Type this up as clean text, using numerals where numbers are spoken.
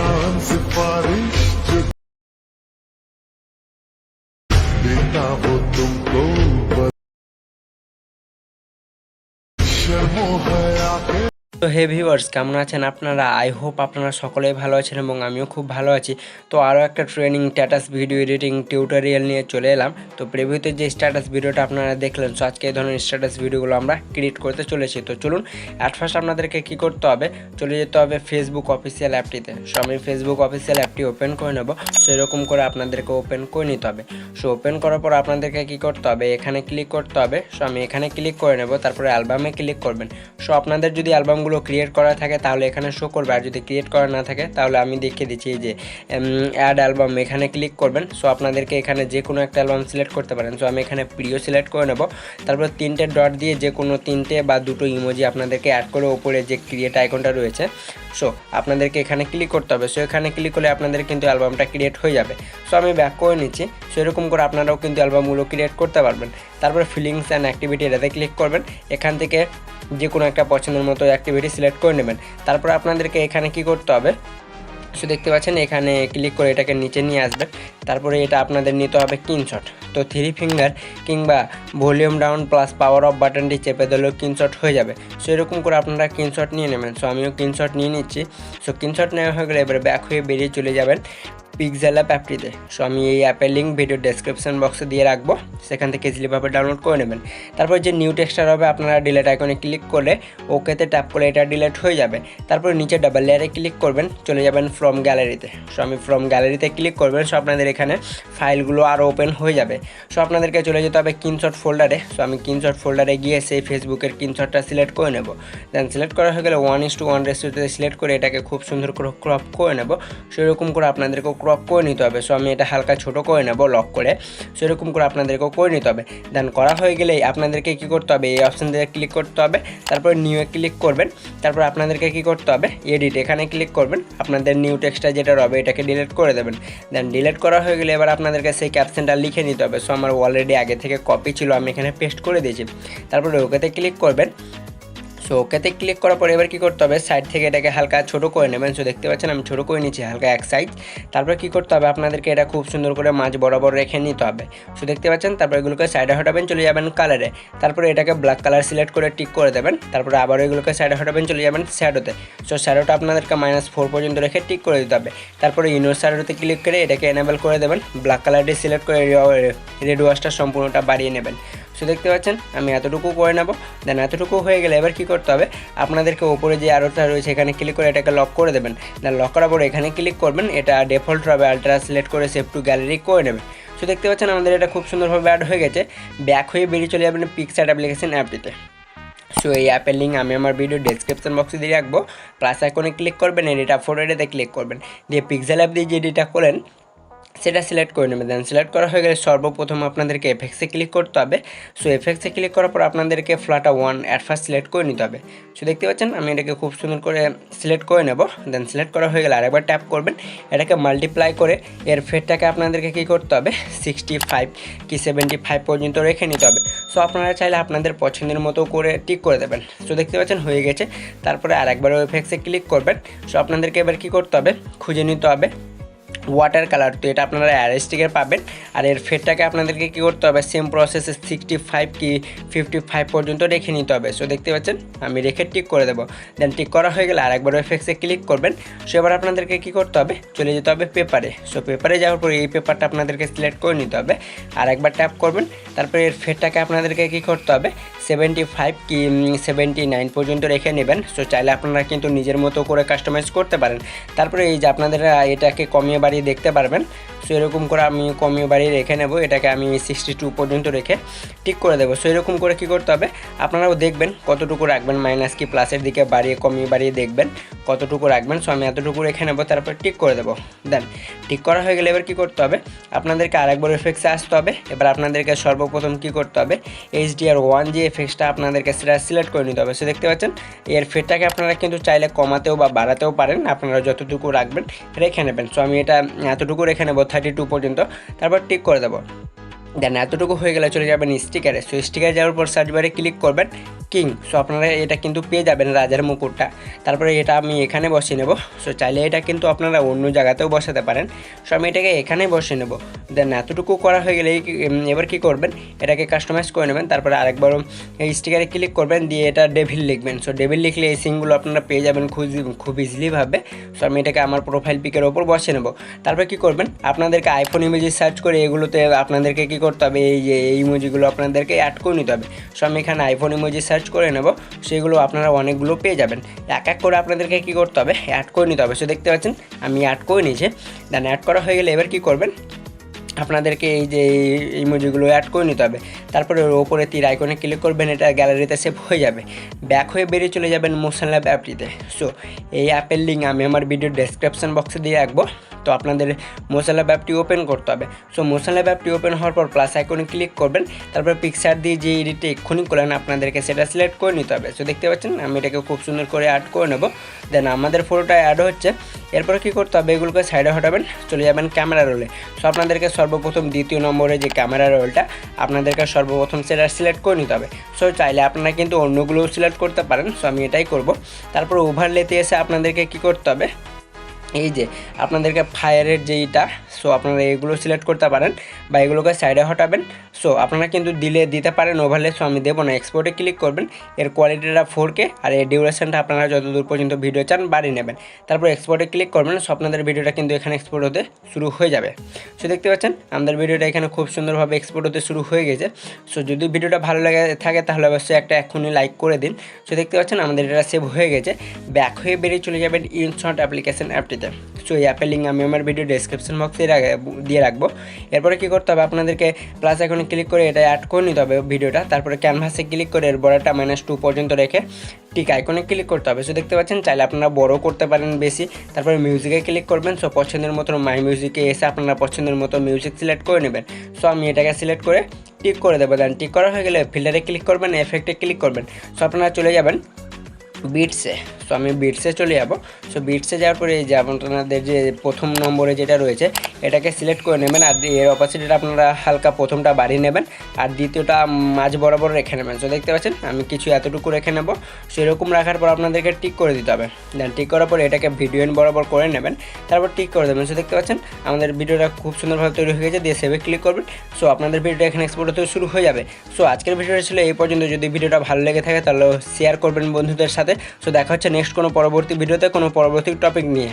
जान सिफारिश जो देता हो तुमको शर्मो हया के। তো হে ভিউয়ার্স, কেমন আছেন আপনারা? আই হোপ আপনারা সকলেই ভালো আছেন এবং আমিও খুব ভালো আছি। তো আরও একটা training status video editing tutorial নিয়ে চলে এলাম। তো প্রিভিউতে যে স্ট্যাটাস ভিডিওটা আপনারা দেখলেন, সো আজকে এই ধরনের স্ট্যাটাস ভিডিওগুলো আমরা ক্রিয়েট করতে চলেছি। তো চলুন, অ্যাট ফার্স্ট আপনাদেরকে কী করতে হবে, চলে যেতে হবে ফেসবুক অফিসিয়াল অ্যাপটিতে। সো আমি ফেসবুক অফিসিয়াল অ্যাপটি ওপেন করে নেব। সো এরকম করে আপনাদেরকে ওপেন করে নিতে হবে। সো ওপেন করার পর আপনাদেরকে কী করতে হবে, এখানে ক্লিক করতে হবে। সো আমি এখানে ক্লিক করে নেব, তারপরে অ্যালবামে ক্লিক করবেন। সো আপনাদের যদি অ্যালবামগুলো ক্রিয়েট করা থাকে তাহলে এখানে শো করবে, আর যদি ক্রিয়েট করা না থাকে তাহলে আমি দেখিয়ে দিচ্ছি যে অ্যাড অ্যালবাম, এখানে ক্লিক করবেন। সো আপনাদেরকে এখানে যে কোনো একটা অ্যালবাম সিলেক্ট করতে পারেন। সো আমি এখানে প্রিয় সিলেক্ট করে নেব, তারপর 3টে ডট দিয়ে যে কোনো 3টে বা 2টো ইমোজি আপনাদেরকে অ্যাড করে ওপরে যে ক্রিয়েট আইকনটা রয়েছে, সো আপনাদেরকে এখানে ক্লিক করতে হবে। সো এখানে ক্লিক করলে আপনাদের কিন্তু অ্যালবামটা ক্রিয়েট হয়ে যাবে। সো আমি ব্যাক করে নিচ্ছি। সো এরকম করে আপনারাও কিন্তু অ্যালবামগুলো ক্রিয়েট করতে পারবেন। তারপরে ফিলিংস অ্যান্ড অ্যাক্টিভিটি, এটাতে ক্লিক করবেন। এখান থেকে যে কোনো একটা পছন্দের মতো অ্যাক্টিভিটি সিলেক্ট করে নেবেন। তারপরে আপনাদেরকে এখানে কি করতে হবে, সো দেখতে পাচ্ছেন এখানে ক্লিক করে এটাকে নিচে নিয়ে আসবেন। তারপরে এটা আপনাদের নিতে হবে স্ক্রিনশট। তো 3 ফিঙ্গার কিংবা volume down plus power of বাটনটি চেপে দিলেও স্ক্রিনশট হয়ে যাবে। সো এরকম করে আপনারা স্ক্রিনশট নিয়ে নেবেন। সো আমিও স্ক্রিনশট নিয়ে নিচ্ছি। সো স্ক্রিনশট নেওয়া হয়ে গেলে এবারে ব্যাক হয়ে বেরিয়ে চলে যাবেন পিক্সেল অ্যাপটিতে। সো আমি এই অ্যাপের লিঙ্ক ভিডিও ডেসক্রিপশন বক্সে দিয়ে রাখবো, সেখান থেকে ইজিলিভাবে ডাউনলোড করে নেবেন। তারপর যে নিউ টেক্সচার হবে আপনারা ডিলেট আইকনে ক্লিক করে ওকেতে ট্যাপ করে এটা ডিলেট হয়ে যাবে। তারপর নিচে ডাবল লেয়ারে ক্লিক করবেন, চলে যাবেন ফ্রম গ্যালারিতে। সো আমি ফ্রম গ্যালারিতে ক্লিক করবেন। সো আপনাদের এখানে ফাইলগুলো আরও ওপেন হয়ে যাবে। সো আপনাদেরকে চলে যেতে হবে স্ক্রিনশট ফোল্ডারে। সো আমি স্ক্রিনশট ফোল্ডারে গিয়ে সেই ফেসবুকের স্ক্রিনশটটা সিলেক্ট করে নেব। দেন সিলেক্ট করা হয়ে গেলে 1:1 রেশিওতে সিলেক্ট করে এটাকে খুব সুন্দর করে ক্রপ করে নেব। সেরকম করে আপনাদেরকেও ক্রপ করে নিতে হবে। সো আমি এটা হালকা ছোট করে নেব লক করে। সেরকম করে আপনাদেরকেও করে নিতে হবে। দেন করা হয়ে গেলেই আপনাদেরকে কী করতে হবে, এই অপশান দিয়ে ক্লিক করতে হবে। তারপর নিউয়ে ক্লিক করবেন। তারপর আপনাদেরকে কী করতে হবে, এডিট, এখানে ক্লিক করবেন। আপনাদের নিউ টেক্সটটা যেটা রবে এটাকে ডিলিট করে দেবেন। দেন ডিলিট করা হয়ে গেলে এবার আপনাদেরকে সেই ক্যাপশনটা লিখে নিতে হবে। সো আমার অলরেডি আগে থেকে কপি ছিল, আমি এখানে পেস্ট করে দিয়েছি। তারপরে ওকেতে ক্লিক করবেন। সো ওকেতে ক্লিক করার পরে এবার কী করতে হবে, সাইড থেকে এটাকে হালকা ছোটো করে নেবেন। সো দেখতে পাচ্ছেন আমি ছোটো করে নিচ্ছি হালকা এক সাইজ। তারপর কী করতে হবে, আপনাদেরকে এটা খুব সুন্দর করে মাঝ বরাবর রেখে নিতে হবে। সো দেখতে পাচ্ছেন, তারপর এগুলোকে সাইডে হটাবেন, চলে যাবেন কালারে। তারপরে এটাকে ব্ল্যাক কালার সিলেক্ট করে টিক করে দেবেন। তারপরে আবার এগুলোকে সাইডে হটাবেন, চলে যাবেন শ্যাডোতে। সো শ্যাডোটা আপনাদেরকে -4 পর্যন্ত রেখে টিক করে দিতে হবে। তারপরে ইনোর শ্যাডোতে ক্লিক করে এটাকে এনেবল করে দেবেন। ব্ল্যাক কালারটি সিলেক্ট করে রেড ওয়াশটা সম্পূর্ণটা বাড়িয়ে নেবেন। সো দেখতে পাচ্ছেন আমি এতটুকু করে নেব। দেন এতটুকু হয়ে গেলে এবার কী করতে হবে, আপনাদেরকে ওপরে যে আরোটা রয়েছে এখানে ক্লিক করে এটাকে লক করে দেবেন। দেন লক করার পরে এখানে ক্লিক করবেন, এটা ডিফল্ট হবে আলট্রা সিলেক্ট করে সেভ টু গ্যালারি করে নেবেন। সো দেখতে পাচ্ছেন আমাদের এটা খুব সুন্দরভাবে অ্যাড হয়ে গেছে। ব্যাক হয়ে বেরিয়ে চলে যাবেন পিক্সার্ট অ্যাপ্লিকেশন অ্যাপটিতে। সো এই অ্যাপের লিঙ্ক আমি আমার ভিডিও ডেসক্রিপশন বক্সে দিয়ে রাখবো। প্লাস আইকনে ক্লিক করবেন, এডিট ফটোতে ক্লিক করবেন, দিয়ে পিক্সেল অ্যাপ দিয়ে যে এডিটটা করেন সেটা সিলেক্ট করে নেবেন। দেন সিলেক্ট করা হয়ে গেলে সর্বপ্রথম আপনাদেরকে এফেক্টসে ক্লিক করতে হবে। সো এফেক্টসে ক্লিক করার পর আপনাদেরকে ফ্ল্যাটা 1 অ্যাট ফার্স্ট সিলেক্ট করে নিতে হবে। সো দেখতে পাচ্ছেন আমি এটাকে খুব সুন্দর করে সিলেক্ট করে নেব। দেন সিলেক্ট করা হয়ে গেলে আরেকবার ট্যাপ করবেন, এটাকে মাল্টিপ্লাই করে এর ফেটটাকে আপনাদেরকে কী করতে হবে, 65 কি 75 পর্যন্ত রেখে নিতে হবে। সো আপনারা চাইলে আপনাদের পছন্দের মতো করে টিক করে দেবেন। সো দেখতে পাচ্ছেন হয়ে গেছে। তারপরে আরেকবার এফেক্টসে ক্লিক করবেন। সো আপনাদেরকে এবার কী করতে হবে, খুঁজে নিতে হবে ওয়াটার কালার। তো এটা আপনারা অ্যারেস্টিকের পাবেন। আর এর ফেটটাকে আপনাদেরকে কী করতে হবে, সেম প্রসেসে 65 কি 55 পর্যন্ত রেখে নিতে হবে। সো দেখতে পাচ্ছেন আমি রেখে টিক করে দেবো। দেন টিক করা হয়ে গেলে আরেকবার এফেক্টসে ক্লিক করবেন। সো এবার আপনাদেরকে কী করতে হবে, চলে যেতে হবে পেপারে। সো পেপারে যাওয়ার পরে এই পেপারটা আপনাদেরকে সিলেক্ট করে নিতে হবে। আর একবার ট্যাপ করবেন। তারপরে এর ফেটটাকে আপনাদেরকে কী করতে হবে, 75 কি 79 পর্যন্ত রেখে নেবেন। সো চাইলে আপনারা কিন্তু নিজের মতো করে কাস্টমাইজ করতে পারেন। তারপরে এই যে আপনাদের এটাকে কমিয়ে বাড়িয়ে দেখতে পারবেন। সো এরকম করে আমি কমিয়ে বাড়িয়ে রেখে নেব, এটাকে আমি 62 পর্যন্ত রেখে টিক করে দেবো। সো এরকম করে কী করতে হবে, আপনারাও দেখবেন কতটুকু রাখবেন, মাইনাস কি প্লাসের দিকে বাড়িয়ে কমিয়ে বাড়িয়ে দেখবেন কতটুকু রাখবেন। সো আমি এতটুকু রেখে নেব, তারপর টিক করে দেবো। দেন টিক করা হয়ে গেলে এবার কী করতে হবে, আপনাদেরকে আরেকবার এফেক্টসে আসতে হবে। এবার আপনাদেরকে সর্বপ্রথম কী করতে হবে, HDR1 যে এফেক্টসটা আপনাদেরকে সেটা সিলেক্ট করে নিতে হবে। সো দেখতে পাচ্ছেন এর ফেটটাকে আপনারা কিন্তু চাইলে কমাতেও বা বাড়াতেও পারেন, আপনারা যতটুকু রাখবেন রেখে নেবেন। সো আমি এটা এতটুকু রেখে নেব 32 পর্যন্ত, তারপর টিক করে দেবো। দেন এতটুকু হয়ে গেলে চলে যাবেন স্টিকারে। সো স্টিকারে যাওয়ার পর সার্চ বারে ক্লিক করবেন কিং। সো আপনারা এটা কিন্তু পেয়ে যাবেন রাজার মুকুটটা। তারপরে এটা আমি এখানে বসিয়ে নেব। সো চাইলে এটা কিন্তু আপনারা অন্য জায়গাতেও বসাতে পারেন। সো আমি এটাকে এখানেই বসিয়ে নেব। দেন এতটুকু করা হয়ে গেলে এবার কী করবেন, এটাকে কাস্টমাইজ করে নেবেন। তারপরে আরেকবার এই স্টিকারে ক্লিক করবেন, দিয়ে এটা ডেভিল লিখবেন। সো ডেভিল লিখলে এই সিনগুলো আপনারা পেয়ে যাবেন খুব ইজিলিভাবে। সো আমি এটাকে আমার প্রোফাইল পিকের ওপর বসিয়ে নেব। তারপরে কী করবেন, আপনাদেরকে আইফোন ইমেজে সার্চ করে এগুলোতে আপনাদেরকে কী করতে হবে, এই যে এই ইমোজিগুলো আপনাদেরকে অ্যাড করে নিতে হবে। সো আমি এখানে আইফোন ইমোজি সার্চ করে নেব, সেগুলো আপনারা অনেকগুলো পেয়ে যাবেন। এক এক করে আপনাদেরকে কী করতে হবে, অ্যাড করে নিতে হবে। সো দেখতে পাচ্ছেন আমি অ্যাড করে নিয়েছি। দেন অ্যাড করা হয়ে গেলে এবার কী করবেন, আপনাদেরকে এই যে ইমোজিগুলো অ্যাড করে নিতে হবে। তারপরে ওপরে তীর আইকনে ক্লিক করবেন, এটা গ্যালারিতে সেভ হয়ে যাবে। ব্যাক হয়ে বেরিয়ে চলে যাবেন মোশন ল্যাব অ্যাপটিতে। সো এই অ্যাপের লিঙ্ক আমি আমার ভিডিওর ডেসক্রিপশন বক্সে দিয়ে রাখবো। তো আপনাদের মোশন ল্যাব অ্যাপটি ওপেন করতে হবে। সো মোশন ল্যাব অ্যাপটি ওপেন হওয়ার পর প্লাস আইকনে ক্লিক করবেন। তারপর পিকচার দিয়ে যে এডিটে এক্ষুনি করলেন আপনাদেরকে সেটা সিলেক্ট করে নিতে হবে। সো দেখতে পাচ্ছেন আমি এটাকে খুব সুন্দর করে অ্যাড করে নেব। দেন আমাদের ফটোটা অ্যাড হচ্ছে। এরপরে কী করতে হবে, এগুলোকে সাইডে হটাবেন, চলে যাবেন ক্যামেরা রোলে। সো আপনাদেরকে সর্বপ্রথম দ্বিতীয় নম্বরে যে ক্যামেরা রোলটা আপনাদেরকে সর্বপ্রথম সেটা সিলেক্ট করে নিতে হবে। সো চাইলে আপনারা কিন্তু অন্যগুলোও সিলেক্ট করতে পারেন। সো আমি এটাই করব। তারপর ওভারলেতে এসে আপনাদেরকে কী করতে হবে, এই যে আপনাদেরকে ফায়ারের যেইটা, সো আপনারা এগুলো সিলেক্ট করতে পারেন বা এগুলোকে সাইডে হটাবেন। সো আপনারা কিন্তু দিতে পারেন ওভারলে। সো আমি দেবো না, এক্সপোর্টে ক্লিক করবেন। এর কোয়ালিটিটা 4K আর এর ডিউরেশনটা আপনারা যতদূর পর্যন্ত ভিডিও চান বাড়িয়ে নেবেন। তারপর এক্সপোর্টে ক্লিক করবেন। সো আপনাদের ভিডিওটা কিন্তু এখানে এক্সপোর্ট হতে শুরু হয়ে যাবে। সো দেখতে পাচ্ছেন আমাদের ভিডিওটা এখানে খুব সুন্দরভাবে এক্সপোর্ট হতে শুরু হয়ে গেছে। সো যদি ভিডিওটা ভালো লাগে থাকে তাহলে অবশ্যই একটা এখনই লাইক করে দিন। সো দেখতে পাচ্ছেন আমাদের এটা সেভ হয়ে গেছে। ব্যাক হয়ে বেরিয়ে চলে যাবেন ইনশট অ্যাপ্লিকেশন অ্যাপটিতে। সো এই অ্যাপের লিঙ্ক আমি আমার ভিডিও ডেসক্রিপশন বক্সে দিয়ে রাখবো। এরপরে কী করতে হবে, আপনাদেরকে প্লাস আইকনে ক্লিক করে এটা অ্যাড করে নিতে হবে ভিডিওটা। তারপরে ক্যানভাসে ক্লিক করে এর বড়টা -2 পর্যন্ত রেখে টিক আইকনে ক্লিক করতে হবে। সো দেখতে পাচ্ছেন চাইলে আপনারা বড় করতে পারেন বেশি। তারপরে মিউজিকে ক্লিক করবেন। সো পছন্দের মতো মাই মিউজিকে এসে আপনারা পছন্দের মতো মিউজিক সিলেক্ট করে নেবেন। সো আমি এটাকে সিলেক্ট করে টিক করে দেবো। দেন টিক করা হয়ে গেলে ফিল্টারে ক্লিক করবেন, এফেক্টে ক্লিক করবেন। সো আপনারা চলে যাবেন বিটসে। সো আমি বিটসে চলে যাব। সো বিটসে যাওয়ার পরে এই যে আপনাদের যে প্রথম নম্বরে যেটা রয়েছে এটাকে সিলেক্ট করে নেবেন। আর এর অপাসিটিটা আপনারা হালকা প্রথমটা বাড়িয়ে নেবেন আর দ্বিতীয়টা মাঝ বরাবর রেখে নেবেন। সো দেখতে পাচ্ছেন আমি কিছু এতটুকু রেখে নেব। সেরকম রাখার পর আপনাদেরকে টিক করে দিতে হবে। দেন টিক করার পরে এটাকে ভিডিও বরাবর করে নেবেন, তারপর টিক করে দেবেন। সো দেখতে পাচ্ছেন আমাদের ভিডিওটা খুব সুন্দরভাবে তৈরি হয়ে গেছে। দিয়ে সেভে ক্লিক করবেন। সো আপনাদের ভিডিওটা এখানে এক্সপোর্ট হতে শুরু হয়ে যাবে। সো আজকের ভিডিওটা ছিল এই পর্যন্ত। যদি ভিডিওটা ভালো লেগে থাকে তাহলে শেয়ার করবেন বন্ধুদের সাথে। সো দেখা হচ্ছে নেক্সট কোনো পরবর্তী ভিডিওতে কোনো পরবর্তী টপিক নিয়ে।